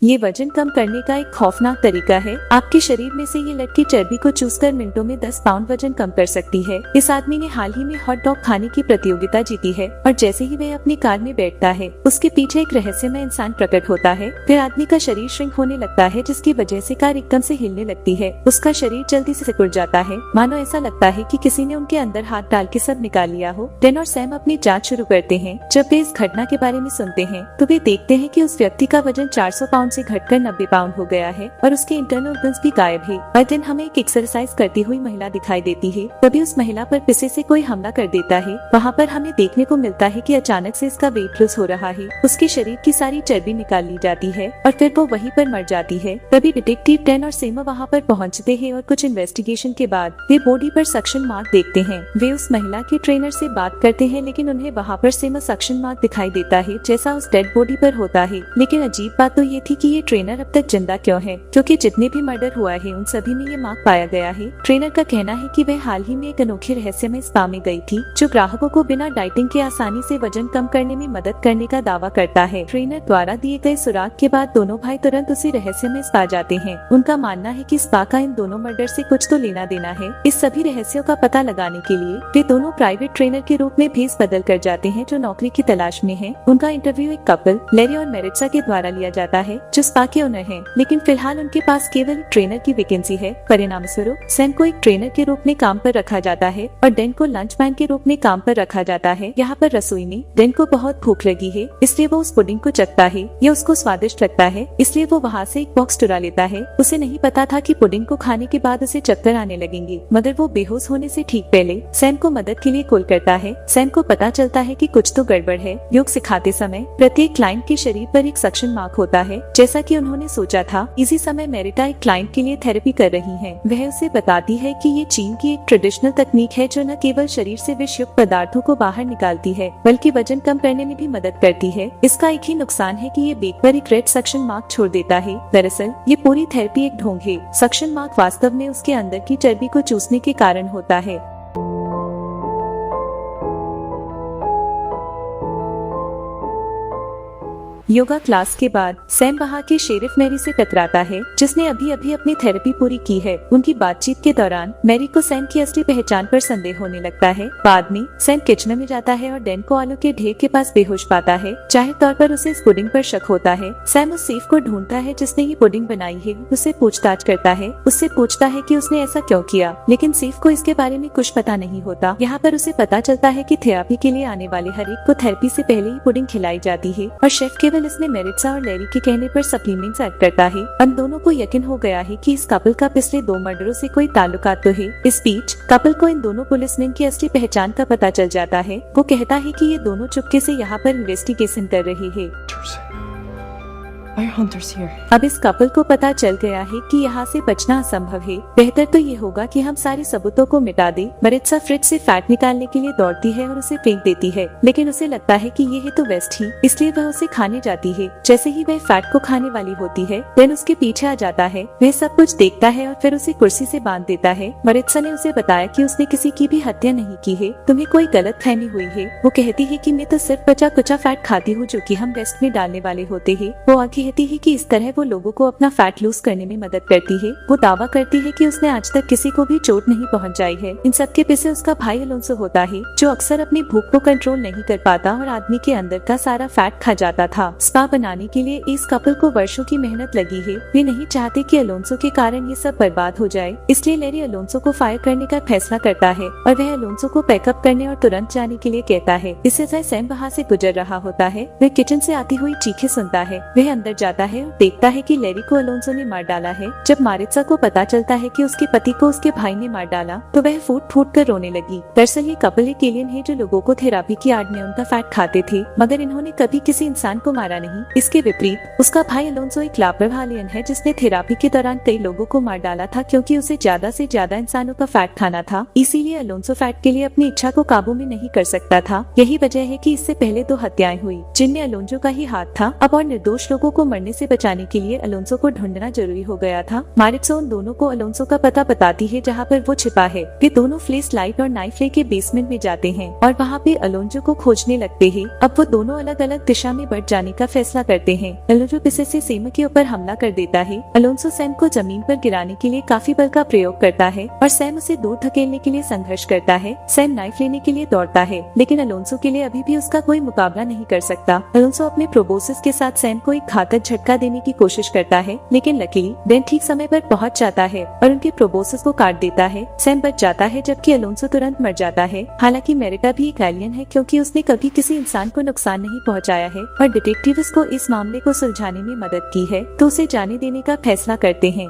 ये वजन कम करने का एक खौफनाक तरीका है। आपके शरीर में से ये लटकी चर्बी को चूसकर मिनटों में 10 पाउंड वजन कम कर सकती है। इस आदमी ने हाल ही में हॉट डॉग खाने की प्रतियोगिता जीती है और जैसे ही वह अपनी कार में बैठता है उसके पीछे एक रहस्यमय इंसान प्रकट होता है। फिर आदमी का शरीर श्रिंक होने लगता है जिसकी वजह से कार एकदम से हिलने लगती है। उसका शरीर जल्दी से सिकुड़ जाता है, मानो ऐसा लगता है कि किसी ने उनके अंदर हाथ डाल के सब निकाल लिया हो। डेन और सैम अपनी जांच शुरू करते हैं। जब वे इस घटना के बारे में सुनते हैं तो वे देखते हैं कि उस व्यक्ति का वजन 400 पाउंड से घटकर 90 पाउंड हो गया है और उसके इंटरनल ऑर्गन्स भी गायब है। और डेन हमें एक एक्सरसाइज करती हुई महिला दिखाई देती है। तभी उस महिला पर पीछे से कोई हमला कर देता है। वहाँ पर हमें देखने को मिलता है कि अचानक से इसका वेट लॉस हो रहा है। उसके शरीर की सारी चर्बी निकाल ली जाती है और फिर वो वहीं पर मर जाती है। तभी डिटेक्टिव डेन और सैम वहाँ पर पहुँचते हैं और कुछ इन्वेस्टिगेशन के बाद वे बॉडी पर सक्शन मार्क देखते हैं। वे उस महिला के ट्रेनर से बात करते हैं लेकिन उन्हें वहाँ पर सेम सक्शन मार्क दिखाई देता है जैसा उस डेड बॉडी पर होता है। लेकिन अजीब बात तो ये थी कि ये ट्रेनर अब तक जिंदा क्यों है, क्योंकि जितने भी मर्डर हुआ है उन सभी में ये मार्क पाया गया है। ट्रेनर का कहना है कि वह हाल ही में एक अनोखे रहस्यमय स्पा में गई थी जो ग्राहकों को बिना डाइटिंग के आसानी से वजन कम करने में मदद करने का दावा करता है। ट्रेनर द्वारा दिए गए सुराग के बाद दोनों भाई तुरंत उसी रहस्यमय स्पा जाते हैं। उनका मानना है कि स्पा का इन दोनों मर्डर से कुछ तो लेना देना है। इस सभी रहस्यों का पता लगाने के लिए वे दोनों प्राइवेट ट्रेनर के रूप में भेस बदल कर जाते हैं जो नौकरी की तलाश में है। उनका इंटरव्यू एक कपल लेरी और मेरिट्सा के द्वारा लिया जाता है जो स्पा के ओनर हैं, लेकिन फिलहाल उनके पास केवल एक ट्रेनर की वैकेंसी है। परिणाम स्वरूप सैम को एक ट्रेनर के रूप में काम पर रखा जाता है और डेन को लंच मैन के रूप में काम पर रखा जाता है। यहाँ पर रसोई में डेन को बहुत भूख लगी है, इसलिए वो उस पुडिंग को चखता है। यह उसको स्वादिष्ट लगता है, इसलिए वो वहाँ से एक बॉक्स चुरा लेता है। उसे नहीं पता था कि पुडिंग को खाने के बाद उसे चक्कर आने लगेंगे, मगर वो बेहोश होने से ठीक पहले सैम को मदद के लिए कॉल करता है। सैम को पता चलता है कि कुछ तो गड़बड़ है। योग सिखाते समय प्रत्येक क्लाइंट के शरीर पर एक सक्शन मार्क होता है जैसा कि उन्होंने सोचा था। इसी समय मेरिटा एक क्लाइंट के लिए थेरेपी कर रही है। वह उसे बताती है कि ये चीन की एक ट्रेडिशनल तकनीक है जो न केवल शरीर से विषयुक्त पदार्थों को बाहर निकालती है बल्कि वजन कम करने में भी मदद करती है। इसका एक ही नुकसान है कि ये बेक पर एक रेड सक्शन मार्क छोड़ देता है। दरअसल ये पूरी थेरेपी एक ढोंग है। सक्शन मार्क वास्तव में उसके अंदर की चर्बी को चूसने के कारण होता है। योगा क्लास के बाद सैम वहाँ के शेरिफ मैरी से टकराता है जिसने अभी अभी अपनी थेरेपी पूरी की है। उनकी बातचीत के दौरान मैरी को सैम की असली पहचान पर संदेह होने लगता है। बाद में सैम किचन में जाता है और डेन को आलू के ढेर के पास बेहोश पाता है। जाहिर तौर पर उसे इस पुडिंग पर शक होता है। सैम उस सेफ को ढूंढता है जिसने ये पुडिंग बनाई है, उसे पूछताछ करता है। उससे पूछता है कि उसने ऐसा क्यों किया, लेकिन सेफ को इसके बारे में कुछ पता नहीं होता। यहाँ पर उसे पता चलता है कि थेरेपी के लिए आने वाले हर एक को थेरेपी से पहले ही पुडिंग खिलाई जाती है और शेफ केवल इसने मेरिट्सा और लेरी के कहने पर सप्लीमेंट्स ऐड करता है। उन दोनों को यकीन हो गया है कि इस कपल का पिछले 2 मर्डरों से कोई ताल्लुकात तो है। इस बीच कपल को इन दोनों पुलिसमैन की असली पहचान का पता चल जाता है। वो कहता है कि ये दोनों चुपके से यहाँ पर इन्वेस्टिगेशन कर रहे हैं। अब इस कपल को पता चल गया है कि यहाँ से बचना असंभव है। बेहतर तो ये होगा कि हम सारे सबूतों को मिटा दें। मेरिट्सा फ्रिज से फैट निकालने के लिए दौड़ती है और उसे फेंक देती है, लेकिन उसे लगता है कि ये है तो वेस्ट ही, इसलिए वह उसे खाने जाती है। जैसे ही वह फैट को खाने वाली होती है, डेन उसके पीछे आ जाता है। वह सब कुछ देखता है और फिर उसे कुर्सी से बांध देता है। मेरिट्सा ने उसे बताया कि उसने किसी की भी हत्या नहीं की है, तुम्हें कोई गलतफहमी हुई है। वो कहती है कि मैं तो सिर्फ बचा कुचा फैट खाती हूँ जो कि हम वेस्ट में डालने वाले होते हैं। वो आगे कहती है कि इस तरह वो लोगों को अपना फैट लूज करने में मदद करती है। वो दावा करती है कि उसने आज तक किसी को भी चोट नहीं पहुंचाई है। इन सब के पीछे उसका भाई अलोंसो होता है जो अक्सर अपनी भूख को कंट्रोल नहीं कर पाता और आदमी के अंदर का सारा फैट खा जाता था। स्पा बनाने के लिए इस कपल को वर्षों की मेहनत लगी है। वे नहीं चाहते कि अलोंसो के कारण ये सब बर्बाद हो जाए, इसलिए लेरी अलोंसो को फायर करने का फैसला करता है और वह अलोंसो को पैकअप करने और तुरंत जाने के लिए कहता है। इससे सैम वहाँ से गुजर रहा होता है। वह किचन से आती हुई चीखें सुनता है। वह अंदर जाता है और देखता है कि लेरी को अलोंसो ने मार डाला है। जब मेरिट्सा को पता चलता है कि उसके पति को उसके भाई ने मार डाला तो वह फूट फूट कर रोने लगी। दरअसल ये कपल एक एलियन है जो लोगों को थेरेपी की आड़ में उनका फैट खाते थे, मगर इन्होंने कभी किसी इंसान को मारा नहीं। इसके विपरीत उसका भाई अलोंसो एक लापरवाह एलियन है जिसने थेरेपी के दौरान कई लोगों को मार डाला था क्योंकि उसे ज्यादा से ज्यादा इंसानों का फैट खाना था। इसीलिए अलोंसो फैट के लिए अपनी इच्छा को काबू में नहीं कर सकता था। यही वजह है कि इससे पहले 2 हत्याएं हुई जिनमें अलोंसो का ही हाथ था। अब और निर्दोष लोगों को मरने से बचाने के लिए अलोंसो को ढूंढना जरूरी हो गया था। मारिट्सो उन दोनों को अलोंसो का पता बताती है जहाँ पर वो छिपा है। वे दोनों फ्लैश लाइट और नाइफ लेके बेसमेंट में जाते हैं और वहाँ पे अलोंसो को खोजने लगते हैं। अब वो दोनों अलग अलग दिशा में बढ़ जाने का फैसला करते हैं। अलोंसो पीछे से सैम के ऊपर हमला कर देता है। अलोंसो सैम को जमीन पर गिराने के लिए काफी बल का प्रयोग करता है और सैम उसे दूर धकेलने के लिए संघर्ष करता है। सैम नाइफ लेने के लिए दौड़ता है, लेकिन अलोंसो के लिए अभी भी उसका कोई मुकाबला नहीं कर सकता। अलोंसो अपने प्रोबोसिस के साथ सैम को एक घातक झटका देने की कोशिश करता है, लेकिन लकीली बेन ठीक समय पर पहुंच जाता है और उनके प्रोबोसिस को काट देता है। सैम बच जाता है जबकि अलोंसो तुरंत मर जाता है। हालांकि मेरिटा भी एक एलियन है क्योंकि उसने कभी किसी इंसान को नुकसान नहीं पहुंचाया है और डिटेक्टिव को इस मामले को सुलझाने में मदद की है, तो उसे जाने देने का फैसला करते हैं।